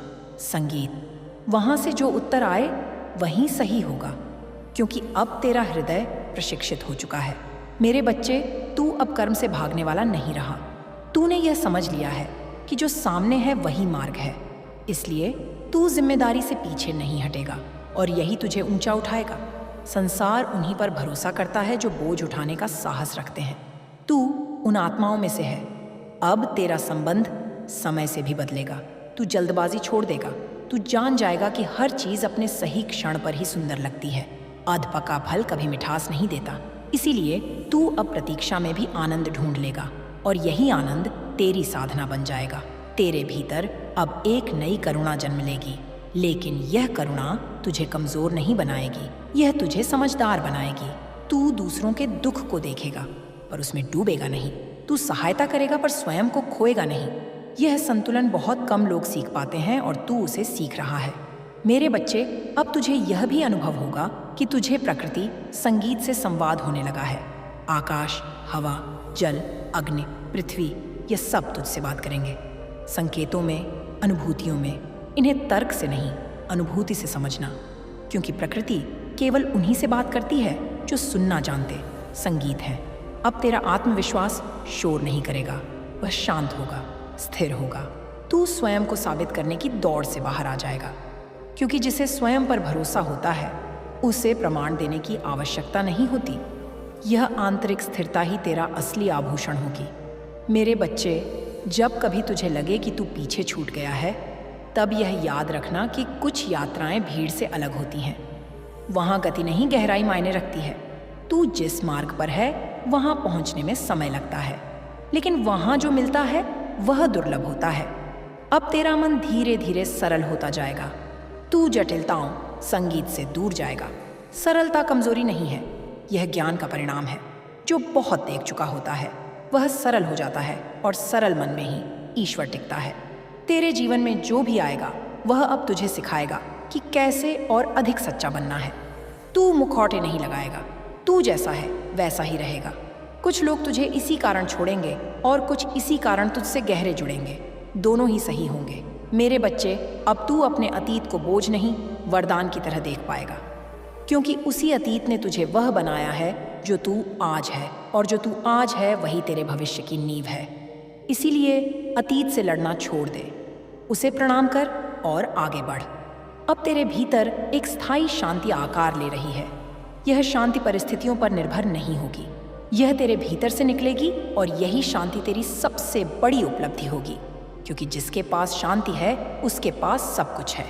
Speaker 1: संगीत। वहां से जो उत्तर आए वहीं सही होगा, क्योंकि अब तेरा हृदय प्रशिक्षित हो चुका है। मेरे बच्चे, तू अब कर्म से भागने वाला नहीं रहा। तूने यह समझ लिया है कि जो सामने है वही मार्ग है। इसलिए तू जिम्मेदारी से पीछे नहीं हटेगा और यही तुझे ऊंचा उठाएगा। संसार उन्हीं पर भरोसा करता है जो बोझ उठाने का साहस रखते हैं। तू उन आत्माओं में से है। अब तेरा संबंध समय से भी बदलेगा। तू जल्दबाजी छोड़ देगा। तू जान जाएगा कि हर चीज अपने सही क्षण पर ही सुंदर लगती है। अधपका फल कभी मिठास नहीं देता। इसीलिए तू अब प्रतीक्षा में भी आनंद ढूंढ लेगा और यही आनंद तेरी साधना बन जाएगा। तेरे भीतर अब एक नई करुणा जन्म लेगी, लेकिन यह करुणा तुझे कमजोर नहीं बनाएगी, यह तुझे समझदार बनाएगी। तू दूसरों के दुख को देखेगा पर उसमें डूबेगा नहीं। तू सहायता करेगा पर स्वयं को खोएगा नहीं। यह संतुलन बहुत कम लोग सीख पाते हैं और तू उसे सीख रहा है। मेरे बच्चे, अब तुझे यह भी अनुभव होगा कि तुझे प्रकृति संगीत से संवाद होने लगा है। आकाश, हवा, जल, अग्नि, पृथ्वी, ये सब तुझसे बात करेंगे। संकेतों में, अनुभूतियों में। इन्हें तर्क से नहीं, अनुभूति से समझना, क्योंकि प्रकृति केवल उन्हीं से बात करती है जो सुनना जानते। संगीत है। अब तेरा आत्मविश्वास शोर नहीं करेगा, वह शांत होगा, स्थिर होगा। तू स्वयं को साबित करने की दौड़ से बाहर आ जाएगा, क्योंकि जिसे स्वयं पर भरोसा होता है उसे प्रमाण देने की आवश्यकता नहीं होती। यह आंतरिक स्थिरता ही तेरा असली आभूषण होगी। मेरे बच्चे, जब कभी तुझे लगे कि तू पीछे छूट गया है, तब यह याद रखना कि कुछ यात्राएं भीड़ से अलग होती हैं। वहाँ गति नहीं, गहराई मायने रखती है। तू जिस मार्ग पर है वहाँ पहुँचने में समय लगता है, लेकिन वहाँ जो मिलता है वह दुर्लभ होता है। अब तेरा मन धीरे धीरे सरल होता जाएगा। तू जटिलताओं, संगीत से दूर जाएगा। सरलता कमजोरी नहीं है, यह ज्ञान का परिणाम है। जो बहुत देख चुका होता है वह सरल हो जाता है और सरल मन में ही ईश्वर टिकता है। तेरे जीवन में जो भी आएगा वह अब तुझे सिखाएगा कि कैसे और अधिक सच्चा बनना है। तू मुखौटे नहीं लगाएगा, तू जैसा है वैसा ही रहेगा। कुछ लोग तुझे इसी कारण छोड़ेंगे और कुछ इसी कारण तुझसे गहरे जुड़ेंगे। दोनों ही सही होंगे। मेरे बच्चे, अब तू अपने अतीत को बोझ नहीं, वरदान की तरह देख पाएगा, क्योंकि उसी अतीत ने तुझे वह बनाया है जो तू आज है, और जो तू आज है वही तेरे भविष्य की नींव है। इसीलिए अतीत से लड़ना छोड़ दे, उसे प्रणाम कर और आगे बढ़। अब तेरे भीतर एक स्थायी शांति आकार ले रही है। यह शांति परिस्थितियों पर निर्भर नहीं होगी, यह तेरे भीतर से निकलेगी और यही शांति तेरी सबसे बड़ी उपलब्धि होगी, क्योंकि जिसके पास शांति है उसके पास सब कुछ है।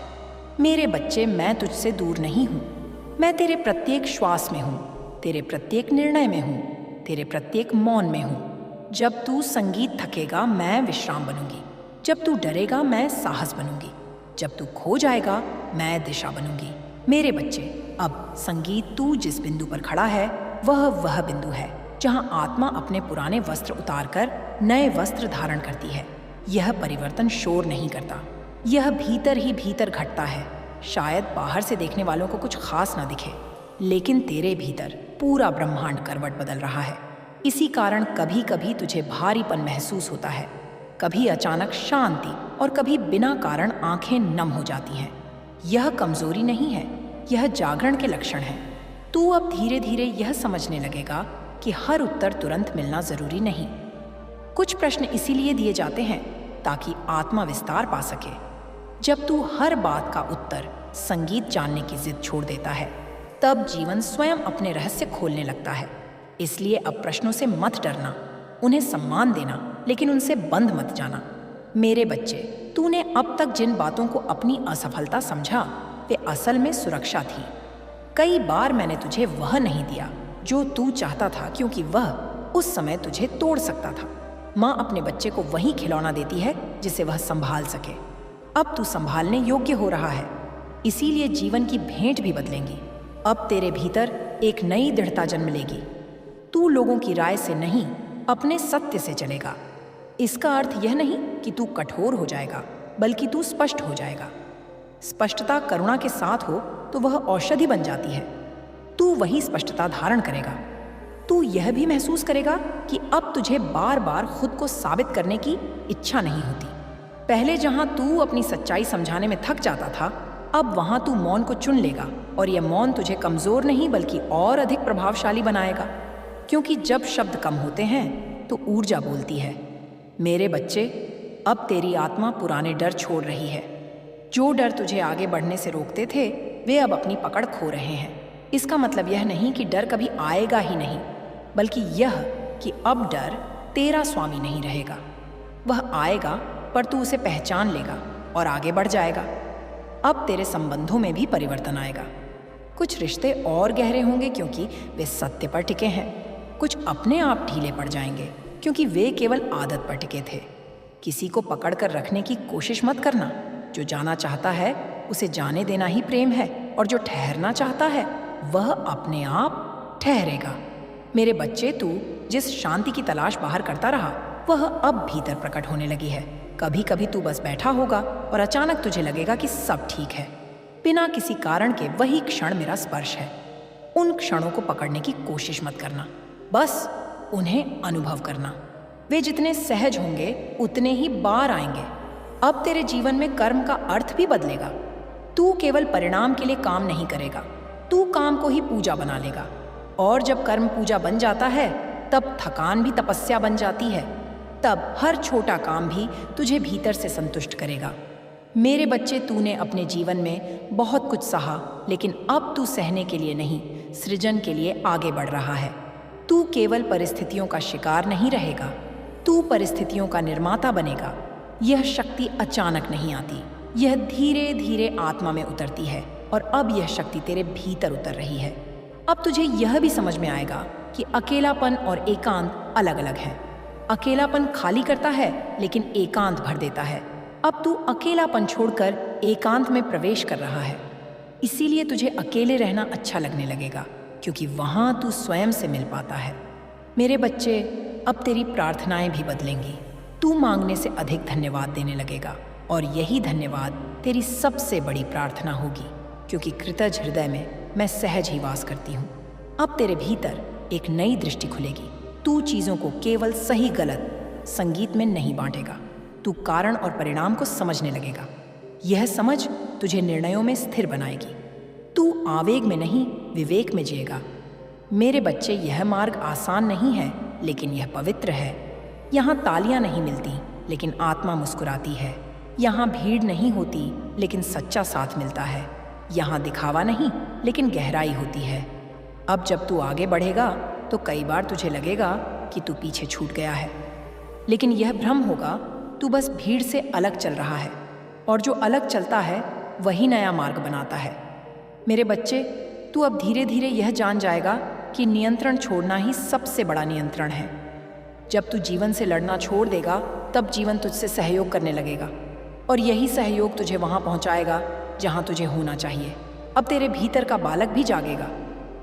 Speaker 1: मेरे बच्चे, मैं तुझसे दूर नहीं हूँ। मैं तेरे प्रत्येक श्वास में हूँ, तेरे प्रत्येक निर्णय में हूँ, तेरे प्रत्येक मौन में हूँ। जब तू संगीत थकेगा मैं विश्राम बनूंगी, जब तू डरेगा मैं साहस बनूंगी, जब तू खो जाएगा मैं दिशा बनूंगी। मेरे बच्चे, अब संगीत तू जिस बिंदु पर खड़ा है वह बिंदु है जहां आत्मा अपने पुराने वस्त्र उतारकर नए वस्त्र धारण करती है। यह परिवर्तन शोर नहीं करता, यह भीतर ही भीतर घटता है। शायद बाहर से देखने वालों को कुछ खास ना दिखे, लेकिन तेरे भीतर पूरा ब्रह्मांड करवट बदल रहा है। इसी कारण कभी कभी तुझे भारीपन महसूस होता है, कभी अचानक शांति और कभी बिना कारण आंखें नम हो जाती हैं। यह कमजोरी नहीं है, यह जागरण के लक्षण है। तू अब धीरे धीरे यह समझने लगेगा कि हर उत्तर तुरंत मिलना जरूरी नहीं। कुछ प्रश्न इसीलिए दिए जाते हैं ताकि आत्मा विस्तार पा सके। जब तू हर बात का उत्तर संगीत जानने की जिद छोड़ देता है, तब जीवन स्वयं अपने रहस्य खोलने लगता है। इसलिए अब प्रश्नों से मत डरना, उन्हें सम्मान देना, लेकिन उनसे बंद मत जाना। मेरे बच्चे, तूने अब तक जिन बातों को अपनी असफलता समझा, वे असल में सुरक्षा थी। कई बार मैंने तुझे वह नहीं दिया जो तू चाहता था, क्योंकि वह उस समय तुझे तोड़ सकता था। माँ अपने बच्चे को वही खिलौना देती है जिसे वह संभाल सके। अब तू संभालने योग्य हो रहा है, इसीलिए जीवन की भेंट भी बदलेंगी। अब तेरे भीतर एक नई दृढ़ता जन्म लेगी। तू लोगों की राय से नहीं, अपने सत्य से चलेगा। इसका अर्थ यह नहीं कि तू कठोर हो जाएगा, बल्कि तू स्पष्ट हो जाएगा। स्पष्टता करुणा के साथ हो तो वह औषधि बन जाती है। तू वही स्पष्टता धारण करेगा। तू यह भी महसूस करेगा कि अब तुझे बार बार खुद को साबित करने की इच्छा नहीं होती। पहले जहां तू अपनी सच्चाई समझाने में थक जाता था, अब वहां तू मौन को चुन लेगा, और यह मौन तुझे कमजोर नहीं बल्कि और अधिक प्रभावशाली बनाएगा। क्योंकि जब शब्द कम होते हैं तो ऊर्जा बोलती है। मेरे बच्चे, अब तेरी आत्मा पुराने डर छोड़ रही है। जो डर तुझे आगे बढ़ने से रोकते थे, वे अब अपनी पकड़ खो रहे हैं। इसका मतलब यह नहीं कि डर कभी आएगा ही नहीं, बल्कि यह कि अब डर तेरा स्वामी नहीं रहेगा। वह आएगा, पर तू उसे पहचान लेगा और आगे बढ़ जाएगा। अब तेरे संबंधों में भी परिवर्तन आएगा। कुछ रिश्ते और गहरे होंगे क्योंकि वे सत्य पर टिके हैं। कुछ अपने आप ढीले पड़ जाएंगे क्योंकि वे केवल आदत पर टिके थे। किसी को पकड़ कर रखने की कोशिश मत करना। जो जाना चाहता है उसे जाने देना ही प्रेम है, और जो ठहरना चाहता है वह अपने आप ठहरेगा। मेरे बच्चे, तू जिस शांति की तलाश बाहर करता रहा, वह अब भीतर प्रकट होने लगी है। कभी कभी तू बस बैठा होगा और अचानक तुझे लगेगा कि सब ठीक है। बिना किसी कारण के वही क्षण मेरा स्पर्श है। उन क्षणों को पकड़ने की कोशिश मत करना, बस उन्हें अनुभव करना। वे जितने सहज होंगे उतने ही बार आएंगे। अब तेरे जीवन में कर्म का अर्थ भी बदलेगा। तू केवल परिणाम के लिए काम नहीं करेगा, तू काम को ही पूजा बना लेगा। और जब कर्म पूजा बन जाता है, तब थकान भी तपस्या बन जाती है। तब हर छोटा काम भी तुझे भीतर से संतुष्ट करेगा। मेरे बच्चे, तूने अपने जीवन में बहुत कुछ सहा, लेकिन अब तू सहने के लिए नहीं, सृजन के लिए आगे बढ़ रहा है। तू केवल परिस्थितियों का शिकार नहीं रहेगा, तू परिस्थितियों का निर्माता बनेगा। यह शक्ति अचानक नहीं आती, यह धीरे धीरे आत्मा में उतरती है, और अब यह शक्ति तेरे भीतर उतर रही है। अब तुझे यह भी समझ में आएगा कि अकेलापन और एकांत अलग अलग हैं। अकेलापन खाली करता है, लेकिन एकांत भर देता है। अब तू अकेलापन छोड़कर एकांत में प्रवेश कर रहा है। इसीलिए तुझे अकेले रहना अच्छा लगने लगेगा, क्योंकि वहां तू स्वयं से मिल पाता है। मेरे बच्चे, अब तेरी प्रार्थनाएं भी बदलेंगी। तू मांगने से अधिक धन्यवाद देने लगेगा, और यही धन्यवाद तेरी सबसे बड़ी प्रार्थना होगी, क्योंकि कृतज्ञ हृदय में मैं सहज ही वास करती हूँ। अब तेरे भीतर एक नई दृष्टि खुलेगी। तू चीज़ों को केवल सही गलत संगीत में नहीं बांटेगा, तू कारण और परिणाम को समझने लगेगा। यह समझ तुझे निर्णयों में स्थिर बनाएगी। तू आवेग में नहीं, विवेक में जिएगा। मेरे बच्चे, यह मार्ग आसान नहीं है, लेकिन यह पवित्र है। यहाँ तालियां नहीं मिलती, लेकिन आत्मा मुस्कुराती है। यहाँ भीड़ नहीं होती, लेकिन सच्चा साथ मिलता है। यहाँ दिखावा नहीं, लेकिन गहराई होती है। अब जब तू आगे बढ़ेगा तो कई बार तुझे लगेगा कि तू पीछे छूट गया है, लेकिन यह भ्रम होगा। तू बस भीड़ से अलग चल रहा है, और जो अलग चलता है वही नया मार्ग बनाता है। मेरे बच्चे, तू अब धीरे धीरे यह जान जाएगा कि नियंत्रण छोड़ना ही सबसे बड़ा नियंत्रण है। जब तू जीवन से लड़ना छोड़ देगा, तब जीवन तुझसे सहयोग करने लगेगा, और यही सहयोग तुझे वहां पहुंचाएगा जहां तुझे होना चाहिए। अब तेरे भीतर का बालक भी जागेगा,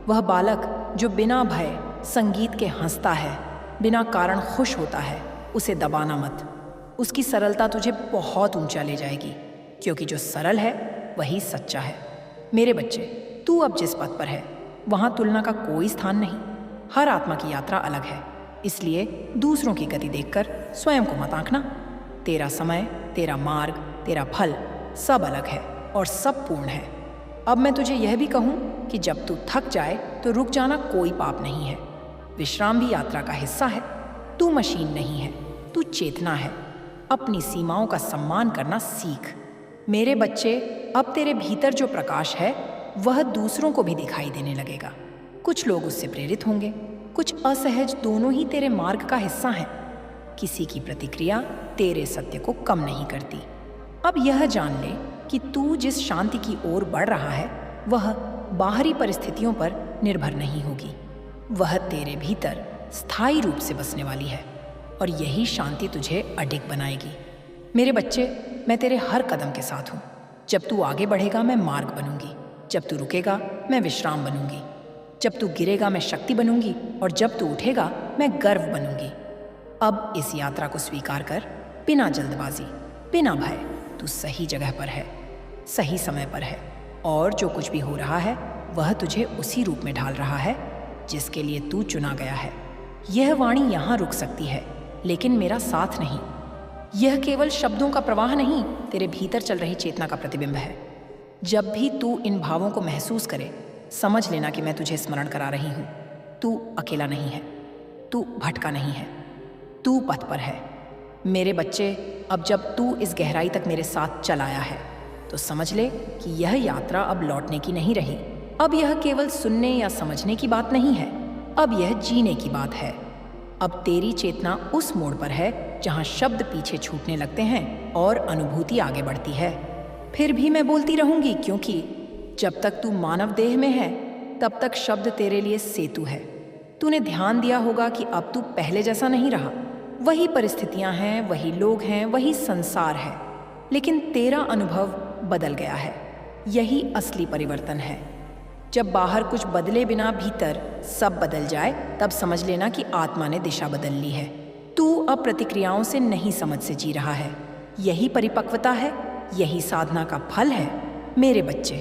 Speaker 1: वह बालक जो बिना भय संगीत के हंसता है, बिना कारण खुश होता है, उसे दबाना मत। उसकी सरलता तुझे बहुत ऊंचा ले जाएगी, क्योंकि जो सरल है वही सच्चा है। मेरे बच्चे, तू अब जिस पथ पर है वहाँ तुलना का कोई स्थान नहीं। हर आत्मा की यात्रा अलग है, इसलिए दूसरों की गति देखकर स्वयं को मत आंकना। तेरा समय, तेरा मार्ग, तेरा फल सब अलग है और सब पूर्ण है। अब मैं तुझे यह भी कहूँ कि जब तू थक जाए तो रुक जाना कोई पाप नहीं है। विश्राम भी यात्रा का हिस्सा है। तू मशीन नहीं है, तू चेतना है। अपनी सीमाओं का सम्मान करना सीख। मेरे बच्चे, अब तेरे भीतर जो प्रकाश है वह दूसरों को भी दिखाई देने लगेगा। कुछ लोग उससे प्रेरित होंगे, कुछ असहज, दोनों ही तेरे मार्ग का हिस्सा हैं। किसी की प्रतिक्रिया तेरे सत्य को कम नहीं करती। अब यह जान ले कि तू जिस शांति की ओर बढ़ रहा है वह बाहरी परिस्थितियों पर निर्भर नहीं होगी। वह तेरे भीतर स्थायी रूप से बसने वाली है और यही शांति तुझे अडिग बनाएगी। मेरे बच्चे, मैं तेरे हर कदम के साथ हूँ। जब तू आगे बढ़ेगा मैं मार्ग बनूंगी, जब तू रुकेगा मैं विश्राम बनूंगी, जब तू गिरेगा मैं शक्ति बनूंगी और जब तू उठेगा मैं गर्व बनूंगी। अब इस यात्रा को स्वीकार कर, बिना जल्दबाजी, बिना भय। तू सही जगह पर है, सही समय पर है और जो कुछ भी हो रहा है वह तुझे उसी रूप में ढाल रहा है जिसके लिए तू चुना गया है। यह वाणी यहाँ रुक सकती है, लेकिन मेरा साथ नहीं। यह केवल शब्दों का प्रवाह नहीं, तेरे भीतर चल रही चेतना का प्रतिबिंब है। जब भी तू इन भावों को महसूस करे, समझ लेना कि मैं तुझे स्मरण करा रही हूँ। तू अकेला नहीं है, तू भटका नहीं है, तू पथ पर है। मेरे बच्चे, अब जब तू इस गहराई तक मेरे साथ चल आया है तो समझ ले कि यह यात्रा अब लौटने की नहीं रही। अब यह केवल सुनने या समझने की बात नहीं है, अब यह जीने की बात है। अब तेरी चेतना उस मोड़ पर है जहाँ शब्द पीछे छूटने लगते हैं और अनुभूति आगे बढ़ती है। फिर भी मैं बोलती रहूंगी, क्योंकि जब तक तू मानव देह में है तब तक शब्द तेरे लिए सेतु है। तूने ध्यान दिया होगा कि अब तू पहले जैसा नहीं रहा। वही परिस्थितियां हैं, वही लोग हैं, वही संसार है, लेकिन तेरा अनुभव बदल गया है। यही असली परिवर्तन है। जब बाहर कुछ बदले बिना भीतर सब बदल जाए, तब समझ लेना कि आत्मा ने दिशा बदल ली है। तू अब प्रतिक्रियाओं से नहीं, समझ से जी रहा है। यही परिपक्वता है, यही साधना का फल है। मेरे बच्चे,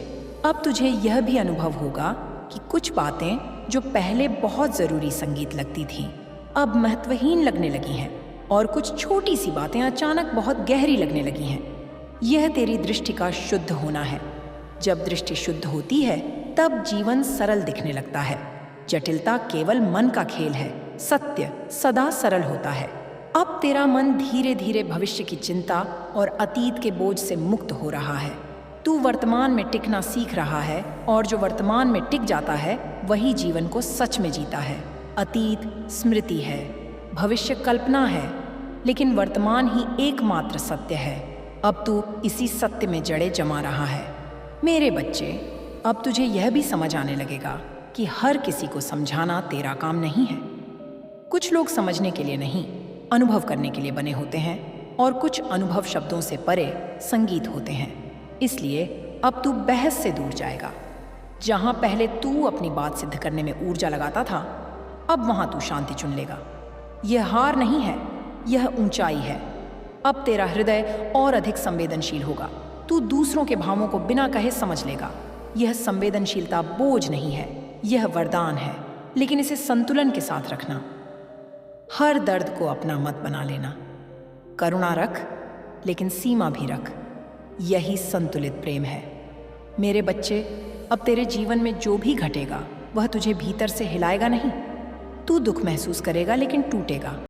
Speaker 1: अब तुझे यह भी अनुभव होगा कि कुछ बातें जो पहले बहुत जरूरी संगीत लगती थीं, अब महत्वहीन लगने लगी हैं और कुछ छोटी सी बातें अचानक बहुत गहरी लगने लगी हैं। यह तेरी दृष्टि का शुद्ध होना है। जब दृष्टि शुद्ध होती है तब जीवन सरल दिखने लगता है। जटिलता केवल मन का खेल है, सत्य सदा सरल होता है। अब तेरा मन धीरे धीरे भविष्य की चिंता और अतीत के बोझ से मुक्त हो रहा है। तू वर्तमान में टिकना सीख रहा है और जो वर्तमान में टिक जाता है वही जीवन को सच में जीता है। अतीत स्मृति है, भविष्य कल्पना है, लेकिन वर्तमान ही एकमात्र सत्य है। अब तू इसी सत्य में जड़ें जमा रहा है। मेरे बच्चे, अब तुझे यह भी समझ आने लगेगा कि हर किसी को समझाना तेरा काम नहीं है। कुछ लोग समझने के लिए नहीं, अनुभव करने के लिए बने होते हैं और कुछ अनुभव शब्दों से परे संगीत होते हैं। इसलिए अब तू बहस से दूर जाएगा। जहां पहले तू अपनी बात सिद्ध करने में ऊर्जा लगाता था, अब वहां तू शांति चुन लेगा। यह हार नहीं है, यह ऊंचाई है। अब तेरा हृदय और अधिक संवेदनशील होगा। तू दूसरों के भावों को बिना कहे समझ लेगा। यह संवेदनशीलता बोझ नहीं है, यह वरदान है, लेकिन इसे संतुलन के साथ रखना। हर दर्द को अपना मत बना लेना। करुणा रख, लेकिन सीमा भी रख। यही संतुलित प्रेम है। मेरे बच्चे, अब तेरे जीवन में जो भी घटेगा वह तुझे भीतर से हिलाएगा नहीं। तू दुख महसूस करेगा लेकिन टूटेगा।